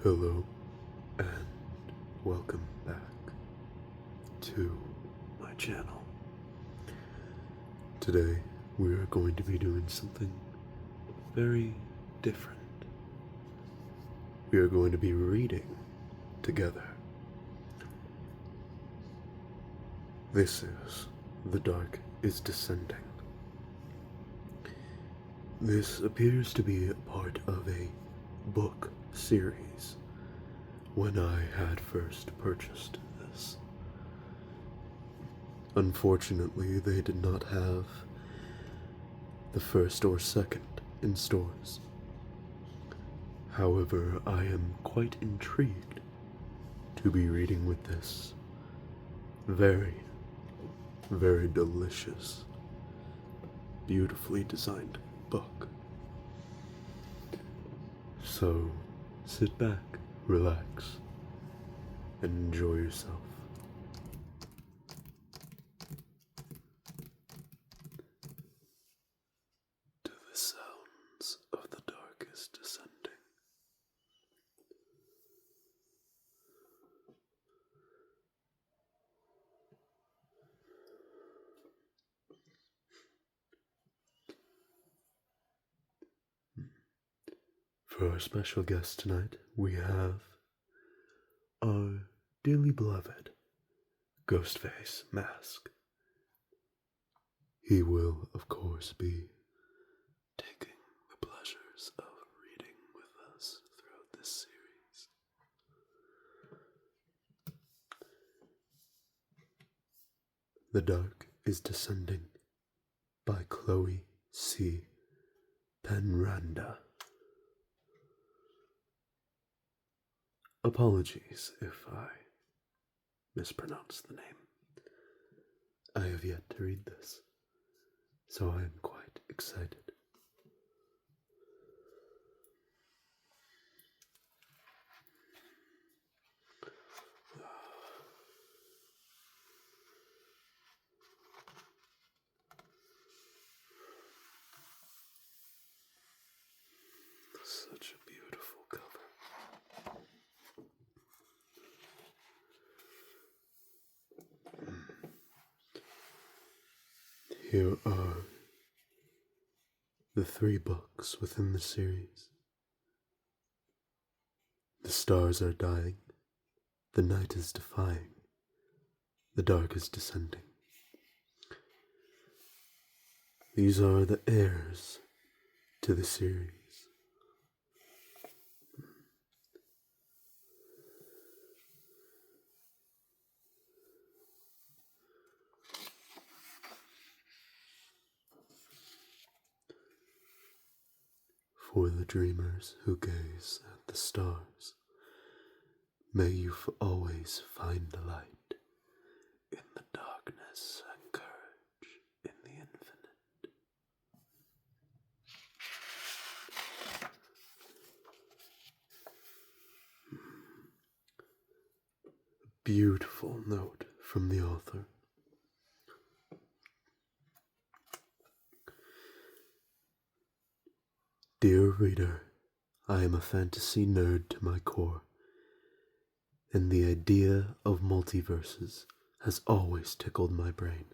Hello, and welcome back to my channel. Today, we are going to be doing something very different. We are going to be reading together. This is The Dark is Descending. This appears to be a part of a book series when I had first purchased this. Unfortunately, they did not have the first or second in stores. However, I am quite intrigued to be reading with this very, very delicious, beautifully designed book. So, sit back, relax, and enjoy yourself. To the sounds of the dark is descending. For our special guest tonight, we have our dearly beloved Ghostface Mask. He will, of course, be taking the pleasures of reading with us throughout this series. The Dark is Descending by Chloe C. Penaranda. Apologies if I mispronounce the name. I have yet to read this, so I am quite excited. Such a beautiful cover. Here are the 3 books within the series. The stars are dying, the night is defying, the dark is descending. These are the heirs to the series. For the dreamers who gaze at the stars, may you always find the light in the darkness and courage in the infinite. A beautiful note from the author. Dear reader, I am a fantasy nerd to my core, and the idea of multiverses has always tickled my brain.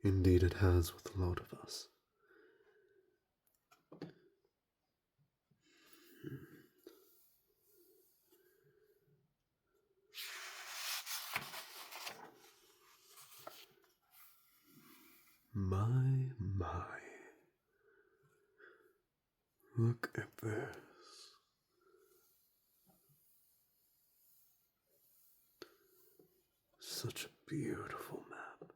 Indeed, it has with a lot of us. My. Look at this. Such a beautiful map.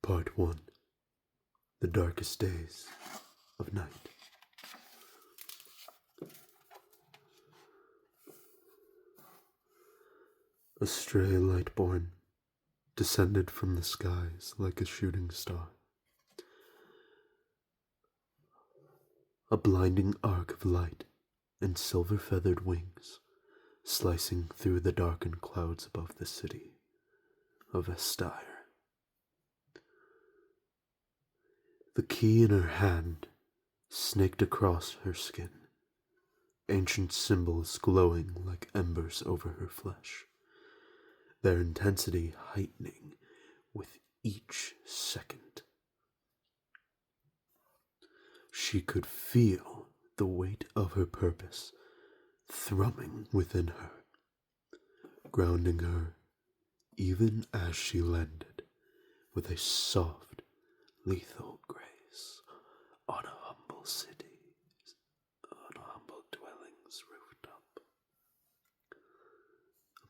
Part 1. The Darkest Days of Night. A stray lightborn descended from the skies like a shooting star. A blinding arc of light and silver-feathered wings slicing through the darkened clouds above the city of Estire. The key in her hand snaked across her skin, ancient symbols glowing like embers over her flesh, their intensity heightening with each second. She could feel the weight of her purpose thrumming within her, grounding her even as she landed with a soft, lethal grace on a humble city, on a humble dwelling's rooftop.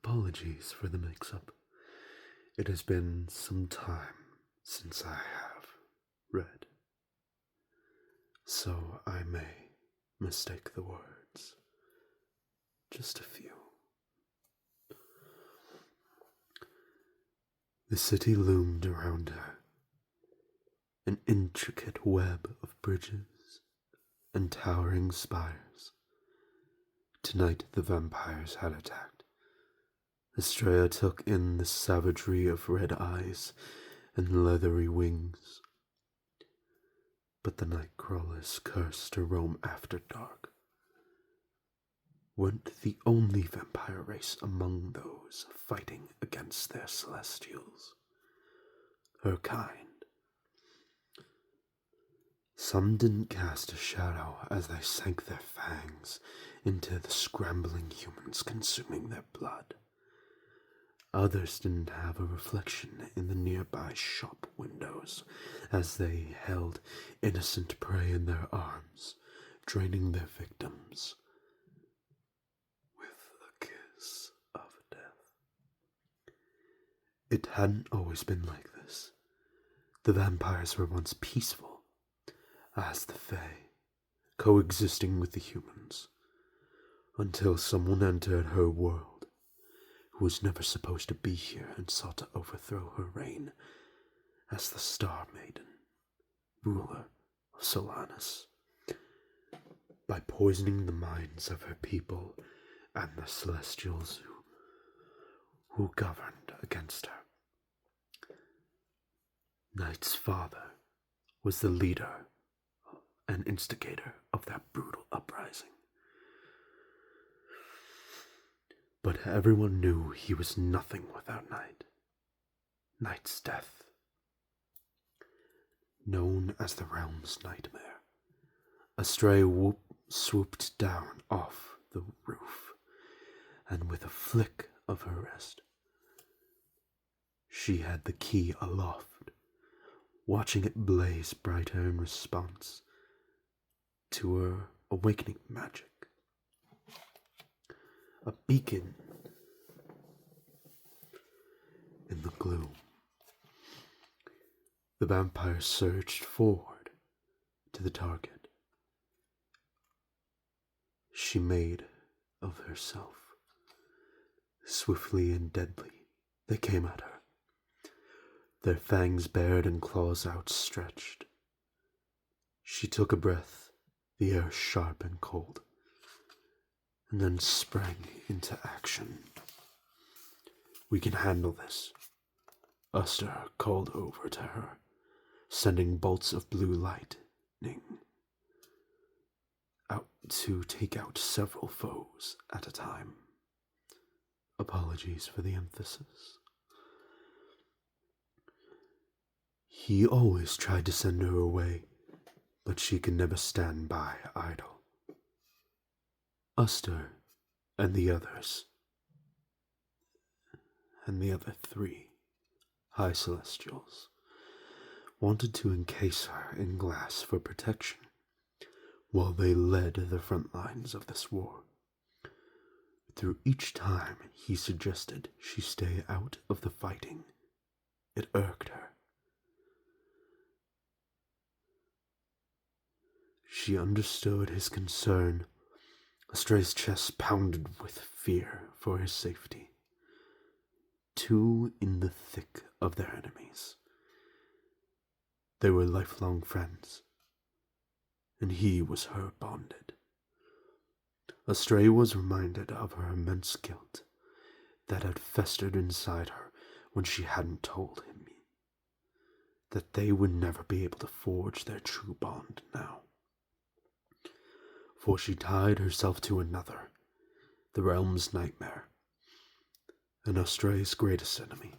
Apologies for the mix-up. It has been some time since I have read, so I may mistake the words. Just a few. The city loomed around her, an intricate web of bridges and towering spires. Tonight the vampires had attacked. Estrella took in the savagery of red eyes and leathery wings. But the night crawlers cursed to roam after dark weren't the only vampire race among those fighting against their celestials. Her kind. Some didn't cast a shadow as they sank their fangs into the scrambling humans consuming their blood. Others didn't have a reflection in the nearby shop windows as they held innocent prey in their arms, draining their victims with a kiss of death. It hadn't always been like this. The vampires were once peaceful, as the Fae, coexisting with the humans, until someone entered her world who was never supposed to be here and sought to overthrow her reign as the Star Maiden, ruler of Solanus, by poisoning the minds of her people and the Celestials who governed against her. Night's father was the leader and instigator of that brutal uprising. But everyone knew he was nothing without Night. Night's death. Known as the realm's nightmare, a stray swooped down off the roof, and with a flick of her wrist, she had the key aloft, watching it blaze brighter in response to her awakening magic. A beacon in the gloom. The vampire surged forward to the target. She made of herself. Swiftly and deadly, they came at her, their fangs bared and claws outstretched. She took a breath, the air sharp and cold, and then sprang into action. "We can handle this," Uster called over to her, sending bolts of blue lightning out to take out several foes at a time. Apologies for the emphasis. He always tried to send her away, but she could never stand by idle. Uster and the others, and the other 3 High Celestials, wanted to encase her in glass for protection, while they led the front lines of this war. Through each time he suggested she stay out of the fighting, it irked her. She understood his concern. Estray's chest pounded with fear for his safety. 2 in the thick of their enemies. They were lifelong friends, and he was her bonded. Astray was reminded of her immense guilt that had festered inside her when she hadn't told him that they would never be able to forge their true bond now. For she tied herself to another, the realm's nightmare, and Astray's greatest enemy.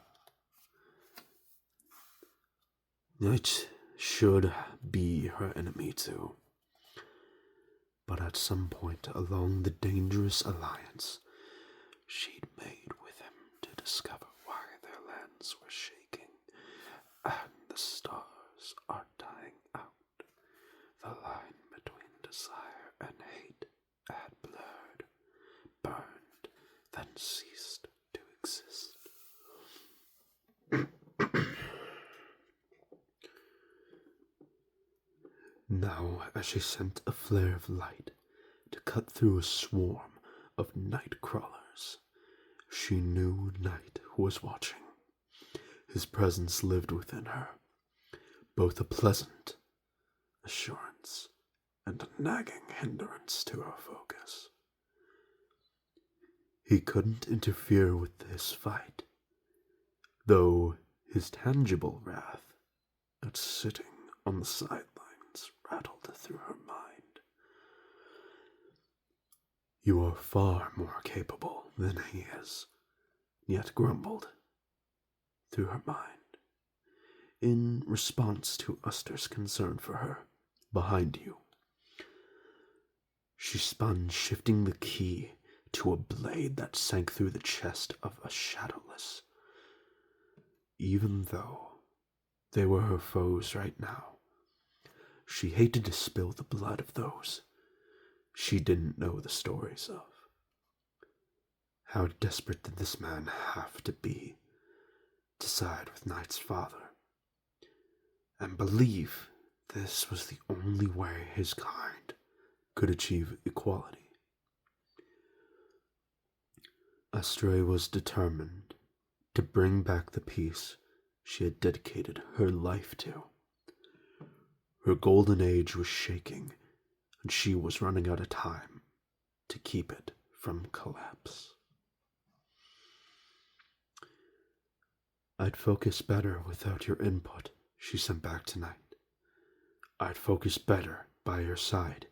It should be her enemy too, but at some point along the dangerous alliance she'd made with him to discover why their lands were shaking and the stars are dying out, the line between desire and hate had blurred, burned, then ceased to exist. Now, as she sent a flare of light to cut through a swarm of night crawlers, she knew Night was watching. His presence lived within her, both a pleasant assurance and a nagging hindrance to her focus. He couldn't interfere with this fight, though his tangible wrath at sitting on the sidelines rattled through her mind. You are far more capable than he is, yet grumbled through her mind, in response to Uster's concern for her. Behind you. She spun, shifting the key to a blade that sank through the chest of a Shadowless. Even though they were her foes right now, she hated to spill the blood of those she didn't know the stories of. How desperate did this man have to be to side with Knight's father, and believe this was the only way his kind could achieve equality? Astray was determined to bring back the peace she had dedicated her life to. Her golden age was shaking, and she was running out of time to keep it from collapse. I'd focus better without your input, she sent back tonight. I'd focus better by your side.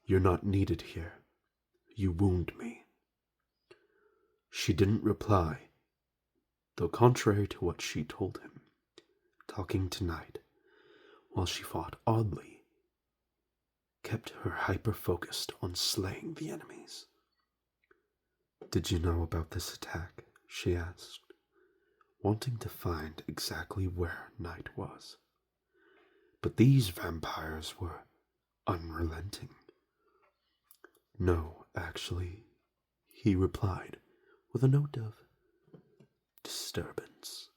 You're not needed here. You wound me. She didn't reply, though contrary to what she told him, talking tonight, while she fought oddly, kept her hyper-focused on slaying the enemies. Did you know about this attack? She asked, wanting to find exactly where Night was. But these vampires were unrelenting. No, actually, he replied with a note of disturbance.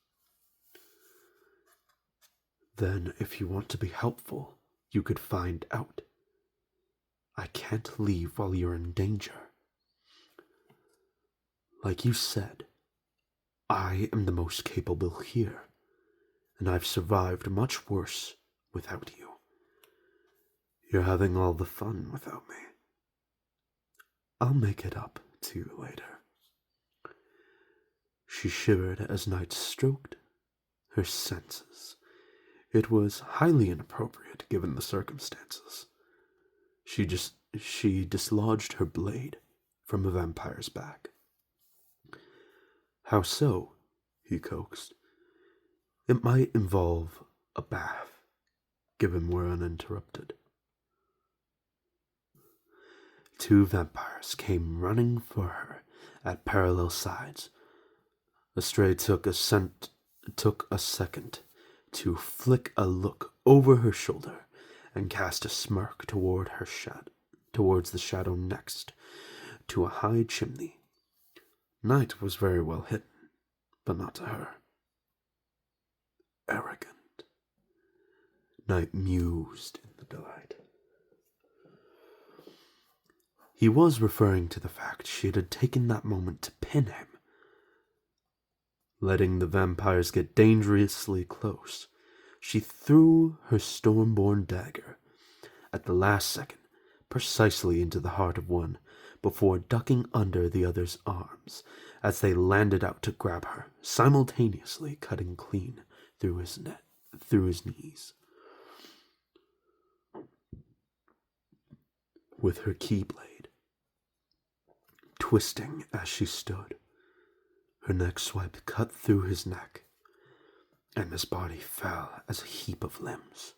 Then, if you want to be helpful, you could find out. I can't leave while you're in danger. Like you said, I am the most capable here, and I've survived much worse without you. You're having all the fun without me. I'll make it up to you later. She shivered as Night stroked her senses. It was highly inappropriate given the circumstances. She dislodged her blade from a vampire's back. How so? He coaxed. It might involve a bath, given we're uninterrupted. Two vampires came running for her at parallel sides. Astray took a second to flick a look over her shoulder and cast a smirk towards the shadow next to a high chimney. Night was very well hidden, but not to her. Arrogant, Night mused in the delight. He was referring to the fact she had taken that moment to pin him. Letting the vampires get dangerously close, she threw her stormborn dagger at the last second, precisely into the heart of one before ducking under the other's arms as they landed out to grab her, simultaneously cutting clean through his knees. With her keyblade twisting as she stood, her neck swipe cut through his neck, and his body fell as a heap of limbs.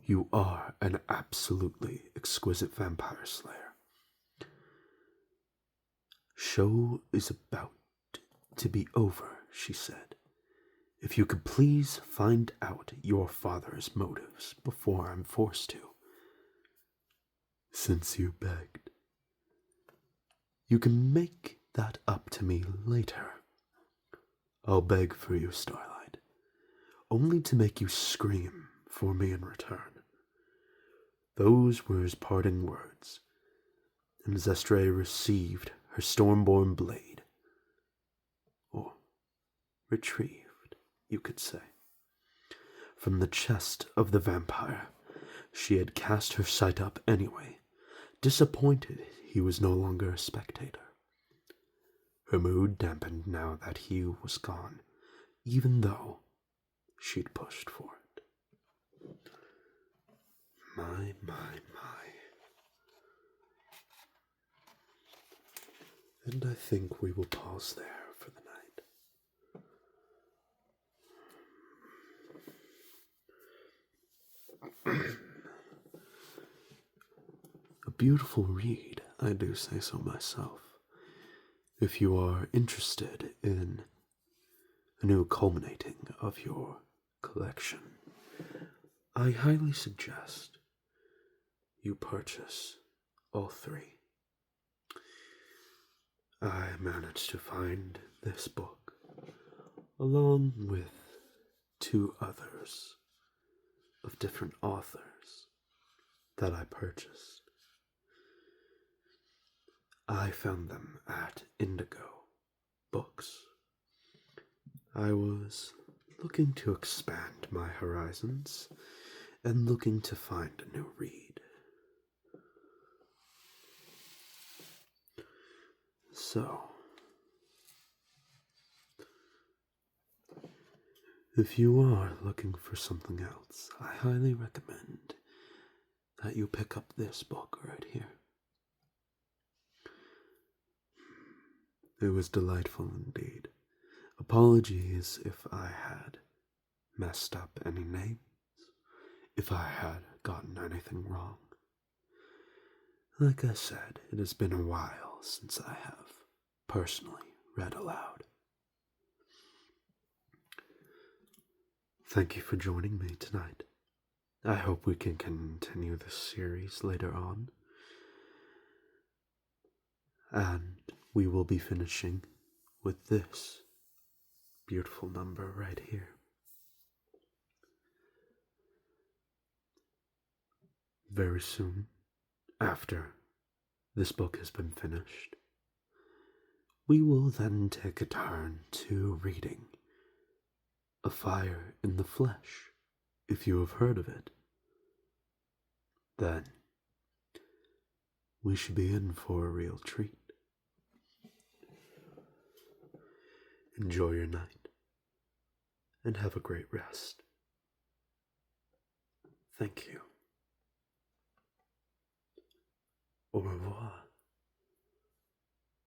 You are an absolutely exquisite vampire slayer. Show is about to be over, she said. If you could please find out your father's motives before I'm forced to. Since you begged. You can make that up to me later. I'll beg for you, Starlight, only to make you scream for me in return. Those were his parting words, and Zestre received her stormborn blade, or retrieved, you could say, from the chest of the vampire. She had cast her sight up anyway, disappointed he was no longer a spectator. Her mood dampened now that he was gone, even though she'd pushed for it. My. And I think we will pause there for the night. A beautiful read, I do say so myself. If you are interested in a new culminating of your collection, I highly suggest you purchase all three. I managed to find this book, along with two others of different authors that I purchased. I found them at Indigo Books. I was looking to expand my horizons and looking to find a new read. So, if you are looking for something else, I highly recommend that you pick up this book right here. It was delightful indeed. Apologies if I had messed up any names, if I had gotten anything wrong. Like I said, it has been a while since I have personally read aloud. Thank you for joining me tonight. I hope we can continue this series later on. And we will be finishing with this beautiful number right here. Very soon, after this book has been finished, we will then take a turn to reading A Fire in the Flesh, if you have heard of it. Then, we should be in for a real treat. Enjoy your night, and have a great rest. Thank you. Au revoir.